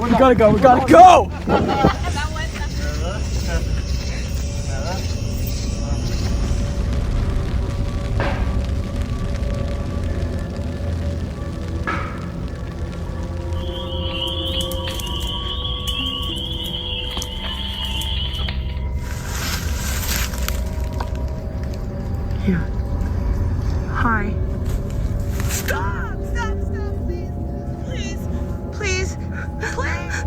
We gotta go, we gotta go! Yeah. Hi. Stop! Stop! Stop! Please! Please! Please! Please!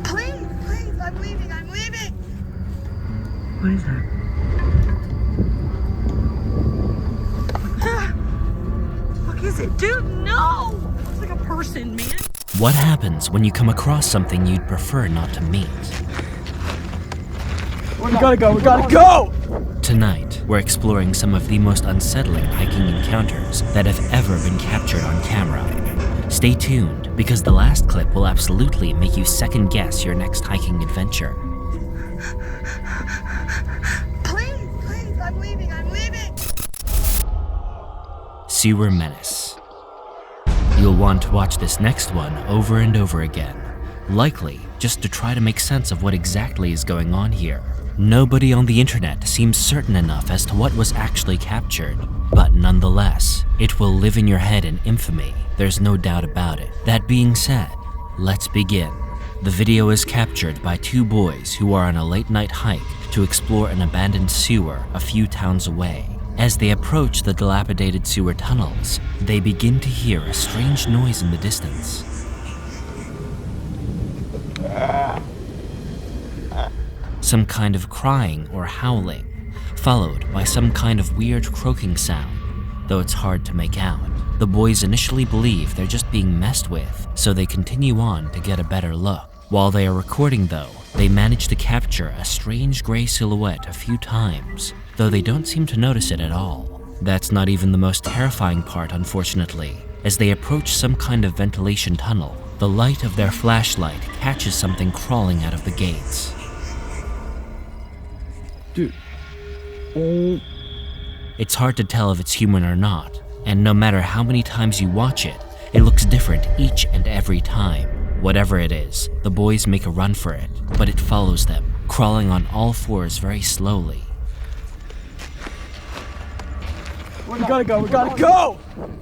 Please! Please! I'm leaving! I'm leaving! What is that? What is it? Dude, no! It looks like a person, man. What happens when you come across something you'd prefer not to meet? We gotta go, we gotta go! Tonight, we're exploring some of the most unsettling hiking encounters that have ever been captured on camera. Stay tuned, because the last clip will absolutely make you second guess your next hiking adventure. Please! Please! I'm leaving! I'm leaving! Sewer Menace. You'll want to watch this next one over and over again, likely just to try to make sense of what exactly is going on here. Nobody on the internet seems certain enough as to what was actually captured, but nonetheless, it will live in your head in infamy, there's no doubt about it. That being said, let's begin. The video is captured by two boys who are on a late night hike to explore an abandoned sewer a few towns away. As they approach the dilapidated sewer tunnels, they begin to hear a strange noise in the distance. Some kind of crying or howling, followed by some kind of weird croaking sound, though it's hard to make out. The boys initially believe they're just being messed with, so they continue on to get a better look. While they are recording though, they manage to capture a strange gray silhouette a few times, though they don't seem to notice it at all. That's not even the most terrifying part, unfortunately. As they approach some kind of ventilation tunnel, the light of their flashlight catches something crawling out of the gates. Dude. Oh. It's hard to tell if it's human or not, and no matter how many times you watch it, it looks different each and every time. Whatever it is, the boys make a run for it, but it follows them, crawling on all fours very slowly. We gotta go, we gotta go!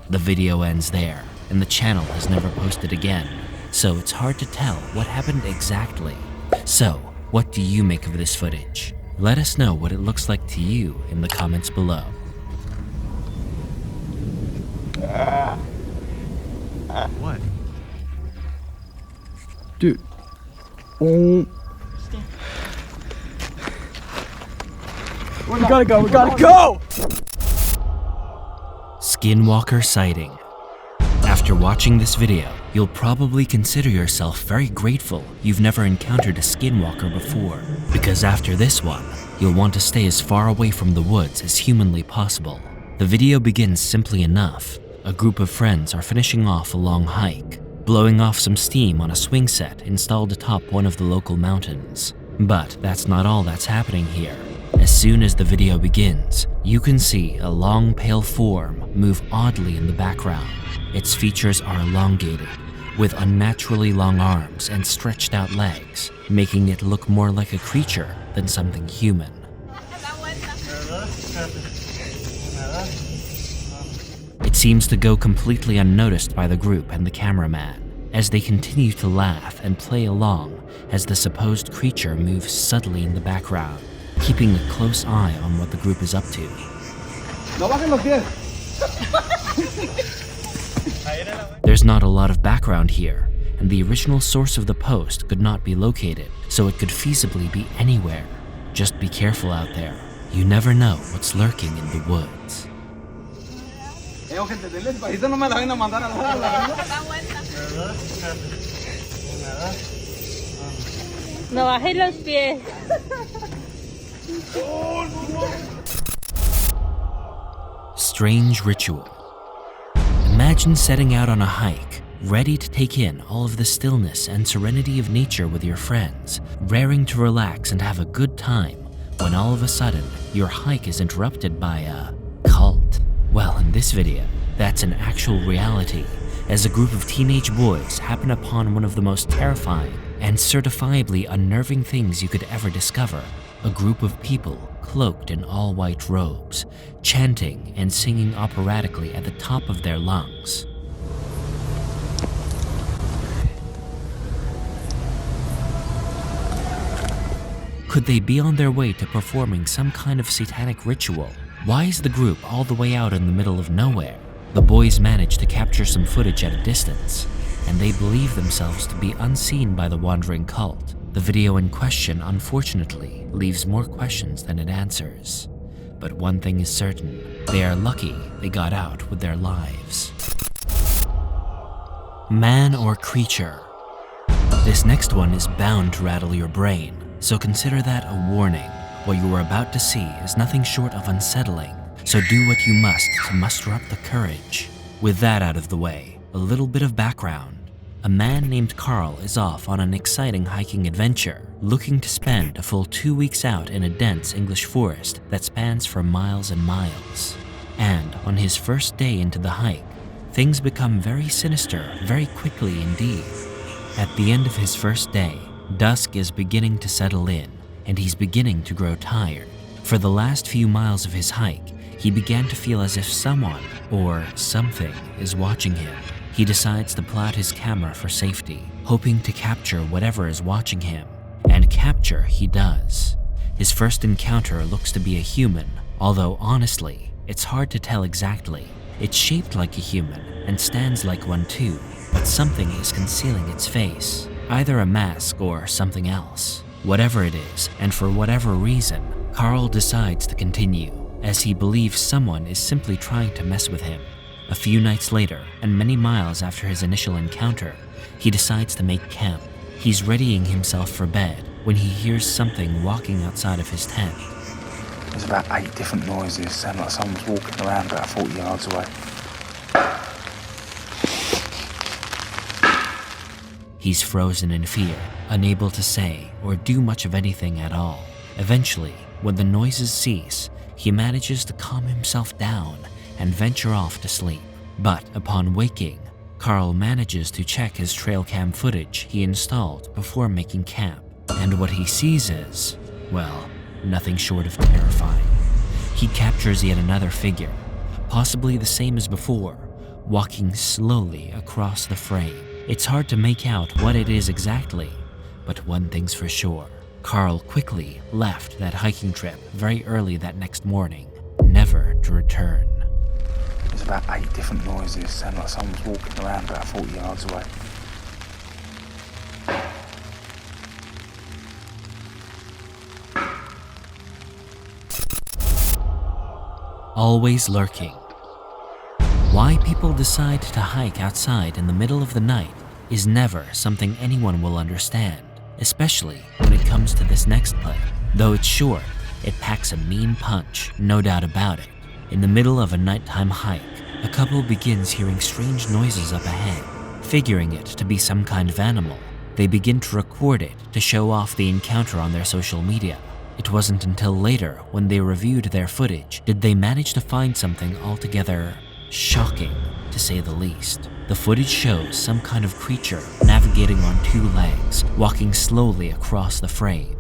The video ends there, and the channel has never posted again, so it's hard to tell what happened exactly. So, what do you make of this footage? Let us know what it looks like to you in the comments below. What? Dude. Oh. We gotta go, we gotta go! Skinwalker sighting. After watching this video, you'll probably consider yourself very grateful you've never encountered a skinwalker before, because after this one, you'll want to stay as far away from the woods as humanly possible. The video begins simply enough. A group of friends are finishing off a long hike, blowing off some steam on a swing set installed atop one of the local mountains. But that's not all that's happening here. As soon as the video begins, you can see a long pale form move oddly in the background. Its features are elongated, with unnaturally long arms and stretched out legs, making it look more like a creature than something human. It seems to go completely unnoticed by the group and the cameraman, as they continue to laugh and play along as the supposed creature moves subtly in the background, keeping a close eye on what the group is up to. No bajen los pies. There's not a lot of background here, and the original source of the post could not be located, so it could feasibly be anywhere. Just be careful out there. You never know what's lurking in the woods. No bajes los pies. Strange ritual. Imagine setting out on a hike, ready to take in all of the stillness and serenity of nature with your friends, raring to relax and have a good time, when all of a sudden, your hike is interrupted by a cult. Well, in this video, that's an actual reality, as a group of teenage boys happen upon one of the most terrifying and certifiably unnerving things you could ever discover. A group of people cloaked in all-white robes, chanting and singing operatically at the top of their lungs. Could they be on their way to performing some kind of satanic ritual? Why is the group all the way out in the middle of nowhere? The boys manage to capture some footage at a distance, and they believe themselves to be unseen by the wandering cult. The video in question, unfortunately, leaves more questions than it answers. But one thing is certain, they are lucky they got out with their lives. Man or creature? This next one is bound to rattle your brain, so consider that a warning. What you are about to see is nothing short of unsettling, so do what you must to muster up the courage. With that out of the way, a little bit of background. A man named Carl is off on an exciting hiking adventure, looking to spend a full 2 weeks out in a dense English forest that spans for miles and miles. And on his first day into the hike, things become very sinister very quickly indeed. At the end of his first day, dusk is beginning to settle in, and he's beginning to grow tired. For the last few miles of his hike, he began to feel as if someone or something is watching him. He decides to pull out his camera for safety, hoping to capture whatever is watching him. And capture he does. His first encounter looks to be a human, although honestly, it's hard to tell exactly. It's shaped like a human and stands like one too, but something is concealing its face, either a mask or something else. Whatever it is, and for whatever reason, Carl decides to continue, as he believes someone is simply trying to mess with him. A few nights later, and many miles after his initial encounter, he decides to make camp. He's readying himself for bed when he hears something walking outside of his tent. There's about 8 different noises, sound like someone's walking around about 40 yards away. He's frozen in fear, unable to say or do much of anything at all. Eventually, when the noises cease, he manages to calm himself down and venture off to sleep. But upon waking, Carl manages to check his trail cam footage he installed before making camp. And what he sees is, well, nothing short of terrifying. He captures yet another figure, possibly the same as before, walking slowly across the frame. It's hard to make out what it is exactly, but one thing's for sure. Carl quickly left that hiking trip very early that next morning, never to return. There's about 8 different noises, sound like someone's walking around about 40 yards away. Always lurking. Why people decide to hike outside in the middle of the night is never something anyone will understand, especially when it comes to this next clip. Though it's short, it packs a mean punch, no doubt about it. In the middle of a nighttime hike, a couple begins hearing strange noises up ahead. Figuring it to be some kind of animal, they begin to record it to show off the encounter on their social media. It wasn't until later, when they reviewed their footage, did they manage to find something altogether shocking, to say the least. The footage shows some kind of creature navigating on 2 legs, walking slowly across the frame.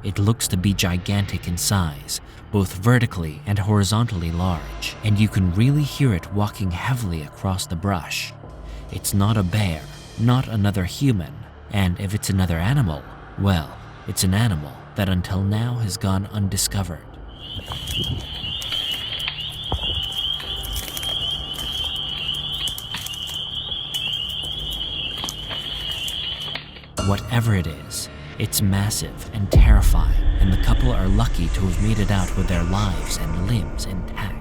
It looks to be gigantic in size, both vertically and horizontally large, and you can really hear it walking heavily across the brush. It's not a bear, not another human, and if it's another animal, well, it's an animal that until now has gone undiscovered. Whatever it is, it's massive and terrifying, and the couple are lucky to have made it out with their lives and limbs intact.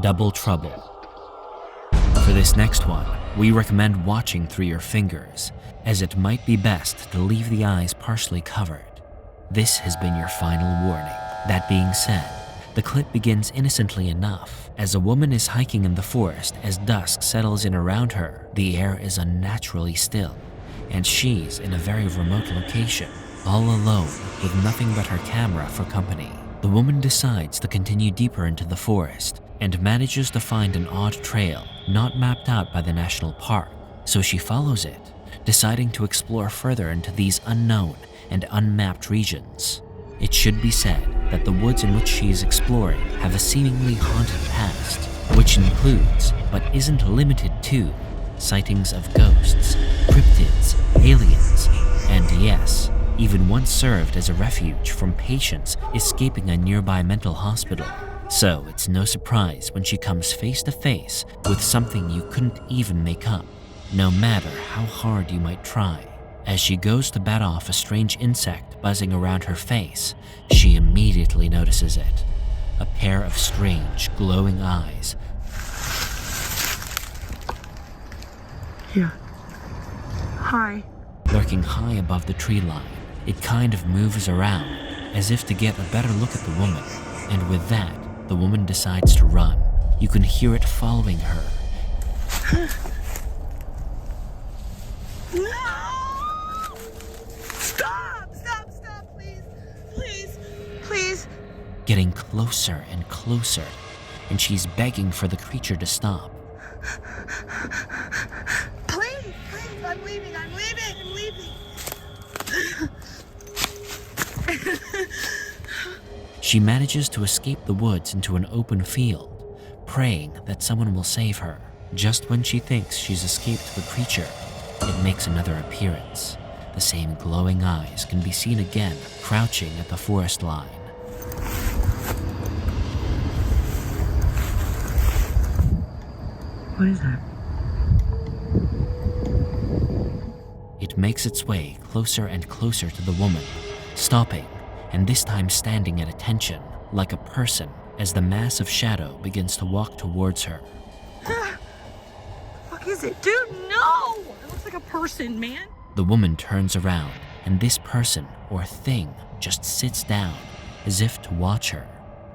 Double trouble. For this next one, we recommend watching through your fingers, as it might be best to leave the eyes partially covered. This has been your final warning. That being said, The clip begins innocently enough. As a woman is hiking in the forest, as dusk settles in around her, the air is unnaturally still, and she's in a very remote location, all alone with nothing but her camera for company. The woman decides to continue deeper into the forest and manages to find an odd trail not mapped out by the national park, so she follows it, deciding to explore further into these unknown and unmapped regions. It should be said that the woods in which she is exploring have a seemingly haunted past, which includes, but isn't limited to, sightings of ghosts, cryptids, aliens, and yes, even once served as a refuge from patients escaping a nearby mental hospital. So it's no surprise when she comes face to face with something you couldn't even make up, no matter how hard you might try. As she goes to bat off a strange insect buzzing around her face, she immediately notices it. A pair of strange, glowing eyes. Yeah. Hi. Lurking high above the tree line. It kind of moves around, as if to get a better look at the woman, and with that, the woman decides to run. You can hear it following her. No! Stop! Stop! Stop! Please! Please! Please! Getting closer and closer, and she's begging for the creature to stop. Please! Please! I'm leaving! I'm leaving! I'm leaving! She manages to escape the woods into an open field, praying that someone will save her. Just when she thinks she's escaped the creature, it makes another appearance. The same glowing eyes can be seen again, crouching at the forest line. What is that? It makes its way closer and closer to the woman, stopping, and this time standing at attention, like a person, as the mass of shadow begins to walk towards her. What the fuck is it? Dude, no! It looks like a person, man. The woman turns around, and this person or thing just sits down, as if to watch her.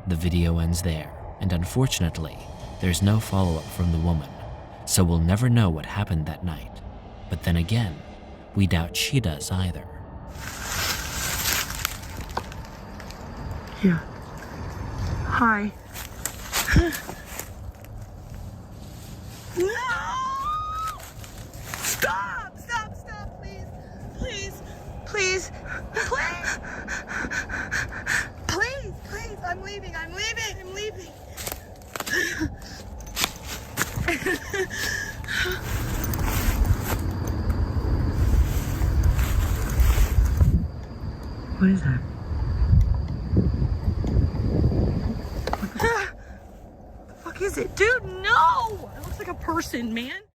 The video ends there, and unfortunately, there's no follow-up from the woman, so we'll never know what happened that night. But then again, we doubt she does either. Yeah. Hi. No! Stop! Stop! Stop! Please! Please! Please! Please! Please! Please! I'm leaving! I'm leaving! I'm leaving! What is that? What the fuck is it? Dude, no! It looks like a person, man.